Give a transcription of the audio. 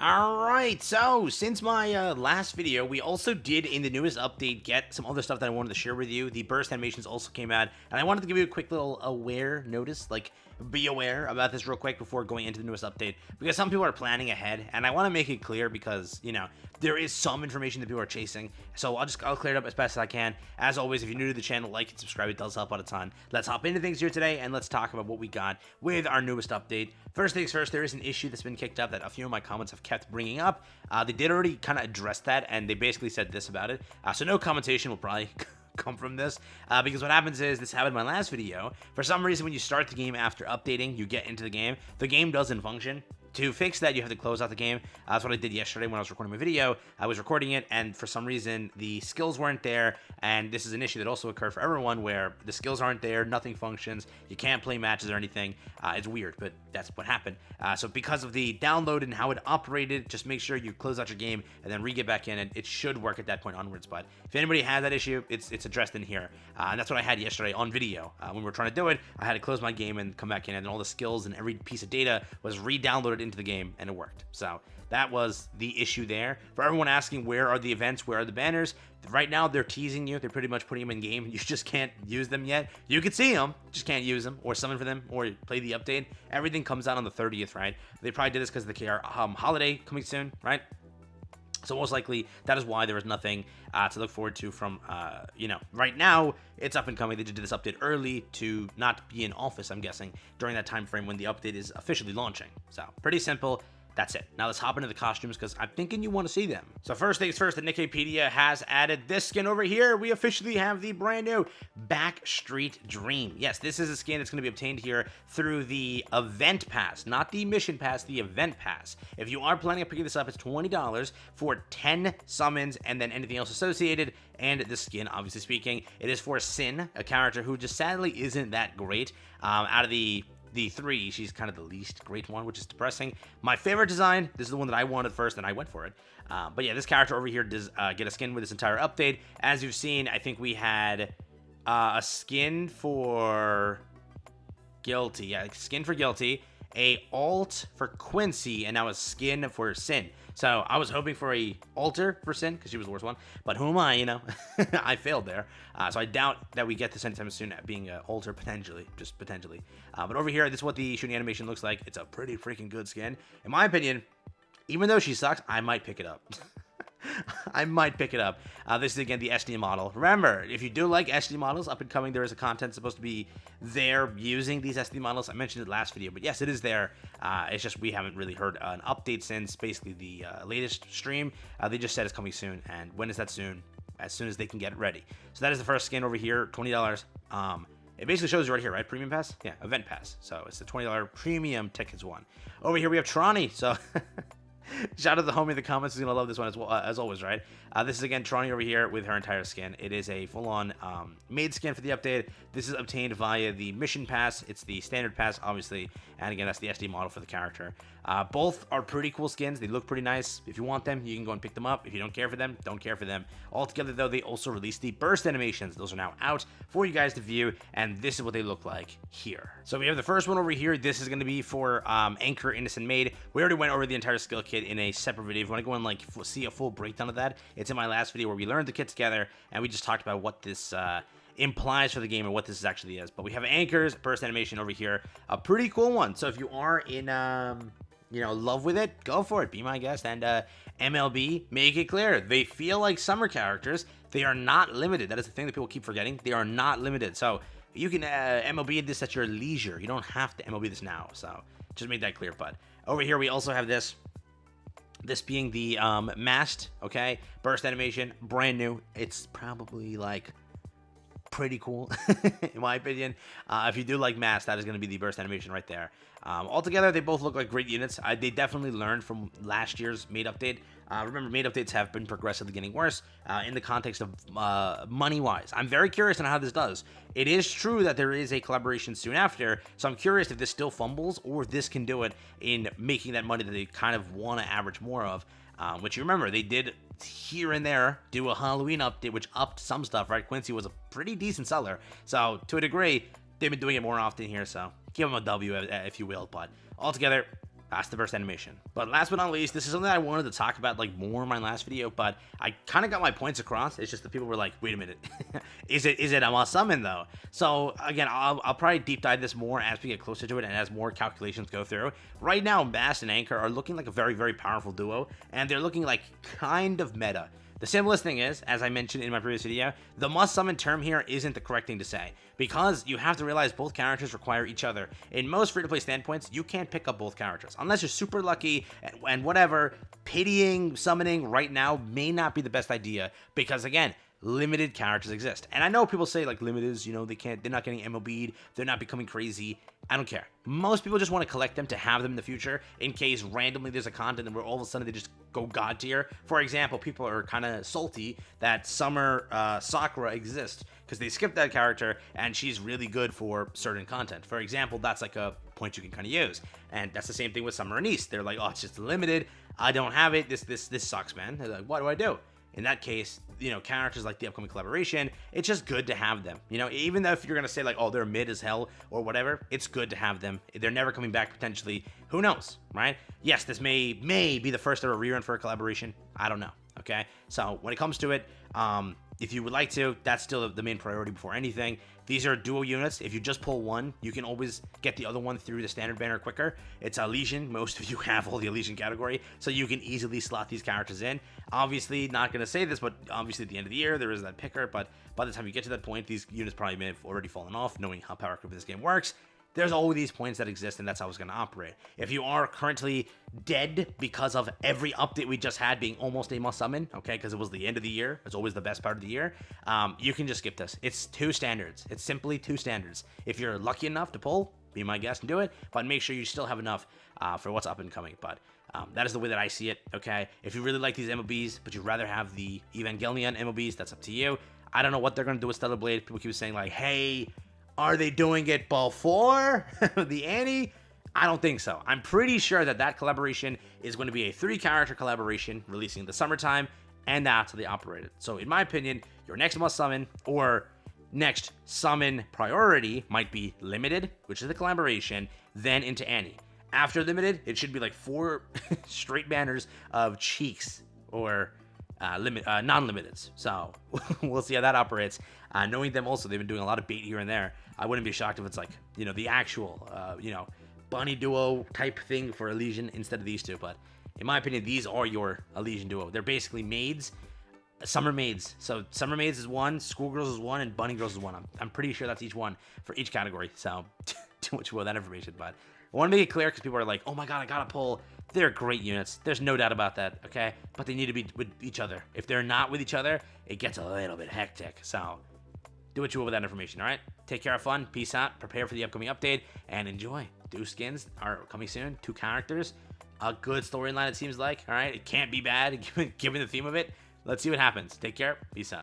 Alright, so since my last video, we also did in the newest update get some other stuff that I wanted to share with you. The burst animations also came out, and I wanted to give you a quick little aware notice, like be aware about this real quick before going into the newest update, because some people are planning ahead, and I want to make it clear because, you know, there is some information that people are chasing, so I'll clear it up as best as I can. As always, if you're new to the channel, like and subscribe, it does help out a ton. Let's hop into things here today, and let's talk about what we got with our newest update. First things first, there is an issue that's been kicked up that a few of my comments have kept bringing up. They did already kind of address that, and they basically said this about it, so no commentation will probably come from this, because what happens is, this happened in my last video, for some reason when you start the game after updating, you get into the game doesn't function. To fix that, you have to close out the game. That's what I did yesterday when I was recording my video. I was recording it, and for some reason, the skills weren't there, and this is an issue that also occurred for everyone, where the skills aren't there, nothing functions, you can't play matches or anything. It's weird, but that's what happened. So because of the download and how it operated, just make sure you close out your game, and then re-get back in, and it should work at that point onwards. But if anybody has that issue, it's addressed in here. And that's what I had yesterday on video. When we were trying to do it, I had to close my game and come back in, and then all the skills and every piece of data was re-downloaded into the game, and it worked. So that was the issue there. For everyone asking, where are the events, where are the banners, right now they're teasing you. They're pretty much putting them in game. You just can't use them yet. You can see them, just can't use them, or summon for them, or play the update. Everything comes out on the 30th, right? They probably did this because of the KR holiday coming soon, right? So most likely, that is why there is nothing to look forward to from, you know, right now, it's up and coming. They did this update early to not be in office, I'm guessing, during that time frame when the update is officially launching. So, pretty simple. That's it. Now let's hop into the costumes because I'm thinking you want to see them. So first things first, the Nikkepedia has added this skin over here. We officially have the brand new Backstreet Dream. Yes, this is a skin that's going to be obtained here through the event pass, not the mission pass, the event pass. If you are planning on picking this up, it's $20 for 10 summons and then anything else associated. And the skin, obviously speaking, it is for Sin, a character who just sadly isn't that great. Out of the three, she's kind of the least great one, which is depressing. My favorite design, this is the one that I wanted first, and I went for it. But yeah, this character over here does get a skin with this entire update. As you've seen, I think we had a skin for Guilty. Yeah, skin for Guilty, a alt for Quincy, and now a skin for Sin. So I was hoping for a alter for Sin, because she was the worst one. But who am I, you know? I failed there. So I doubt that we get this anytime soon at being an alter, potentially. Just potentially. But over here, this is what the shooting animation looks like. It's a pretty freaking good skin. In my opinion, even though she sucks, I might pick it up. I might pick it up. This is, again, the SD model. Remember, if you do like SD models, up and coming, there is a content supposed to be there using these SD models. I mentioned it last video, but yes, it is there. It's just we haven't really heard an update since basically the latest stream. They just said it's coming soon, and when is that soon? As soon as they can get it ready. So that is the first skin over here, $20. It basically shows you right here, right? Premium pass? Yeah, event pass. So it's the $20 premium tickets one. Over here we have Tronny. So shout out to the homie in the comments who's going to love this one as well, as always, right? This is, again, Tronny over here with her entire skin. It is a full-on made skin for the update. This is obtained via the mission pass. It's the standard pass, obviously. And, again, that's the SD model for the character. Both are pretty cool skins. They look pretty nice. If you want them, you can go and pick them up. If you don't care for them, don't care for them. Altogether, though, they also released the burst animations. Those are now out for you guys to view, and this is what they look like here. So we have the first one over here. This is going to be for Anchor Innocent Maid. We already went over the entire skill kit in a separate video. If you want to go and like see a full breakdown of that, it's in my last video where we learned the kit together, and we just talked about what this implies for the game and what this actually is. But we have Anchor's burst animation over here, a pretty cool one. So if you are in you know, love with it, go for it, be my guest. And MLB, make it clear, they feel like summer characters. They are not limited. That is the thing that people keep forgetting. They are not limited. So you can MLB this at your leisure. You don't have to MLB this now. So just made that clear. But over here we also have this being the masked, okay, burst animation, brand new. It's probably like pretty cool in my opinion. If you do like mask, that is going to be the burst animation right there. Altogether, they both look like great units. They definitely learned from last year's Made update. Remember, Made updates have been progressively getting worse in the context of money-wise. I'm very curious on how this does. It is true that there is a collaboration soon after, so I'm curious if this still fumbles or if this can do it in making that money that they kind of want to average more of. Which you remember, they did here and there do a Halloween update, which upped some stuff, right? Quincy was a pretty decent seller. So, to a degree, they've been doing it more often here, so give them a W, if you will. But altogether, That's the burst animation. But last but not least, this is something I wanted to talk about like more in my last video, but I kind of got my points across. It's just the people were like, wait a minute, is it a must summon though? So again, I'll probably deep dive this more as we get closer to it and as more calculations go through. Right now, Bast and Anchor are looking like a very, very powerful duo, and they're looking like kind of meta. The simplest thing is, as I mentioned in my previous video, the must summon term here isn't the correct thing to say, because you have to realize both characters require each other. In most free-to-play standpoints, you can't pick up both characters, unless you're super lucky, and whatever, pitying summoning right now may not be the best idea, because again, limited characters exist. And I know people say like limiteds, you know, they're not getting MLB'd, they're not becoming crazy. I don't care. Most people just want to collect them to have them in the future in case randomly there's a content where all of a sudden they just go god tier. For example, people are kind of salty that Summer Sakura exists because they skipped that character and she's really good for certain content. For example, that's like a point you can kind of use. And that's the same thing with Summer and East. They're like, oh, it's just limited. I don't have it. This sucks, man. They're like, what do I do? In that case, you know, characters like the upcoming collaboration, it's just good to have them. You know, even though if you're going to say like, oh, they're mid as hell or whatever, it's good to have them. They're never coming back potentially. Who knows, right? Yes, this may be the first ever rerun for a collaboration. I don't know, okay? So when it comes to it, if you would like to, that's still the main priority before anything. These are duo units. If you just pull one, you can always get the other one through the standard banner quicker. It's Elysian. Most of you have all the Elysian category, so you can easily slot these characters in. Obviously, not going to say this, but obviously at the end of the year, there is that picker, but by the time you get to that point, these units probably may have already fallen off, knowing how power creep this game works. There's always these points that exist, and that's how it's going to operate. If you are currently dead because of every update we just had being almost a must summon, okay, because it was the end of the year, it's always the best part of the year, you can just skip this. It's 2 standards. It's simply 2 standards. If you're lucky enough to pull, be my guest and do it, but make sure you still have enough for what's up and coming. But that is the way that I see it, okay? If you really like these MOBs, but you'd rather have the Evangelion MOBs, that's up to you. I don't know what they're going to do with Stellar Blade. People keep saying like, hey, are they doing it before the Annie? I don't think so. I'm pretty sure that collaboration is going to be a 3-character collaboration releasing in the summertime, and that's how they operate it. So in my opinion, your next must summon or next summon priority might be Limited, which is the collaboration, then into Annie. After Limited, it should be like 4 straight banners of Cheeks or non-limiteds. So we'll see how that operates. Knowing them also, they've been doing a lot of bait here and there. I wouldn't be shocked if it's like, you know, the actual, you know, bunny duo type thing for Elysian instead of these two. But in my opinion, these are your Elysian duo. They're basically maids, summer maids. So summer maids is 1, schoolgirls is 1, and bunny girls is 1. I'm pretty sure that's each one for each category. So too much about that information, but I want to make it clear because people are like, oh my god, I gotta pull. They're great units. There's no doubt about that, okay? But they need to be with each other. If they're not with each other, it gets a little bit hectic. So do what you will with that information, all right? Take care, have fun, peace out, prepare for the upcoming update, and enjoy. 2 skins are coming soon, 2 characters, a good storyline it seems like, all right? It can't be bad, given the theme of it. Let's see what happens. Take care, peace out.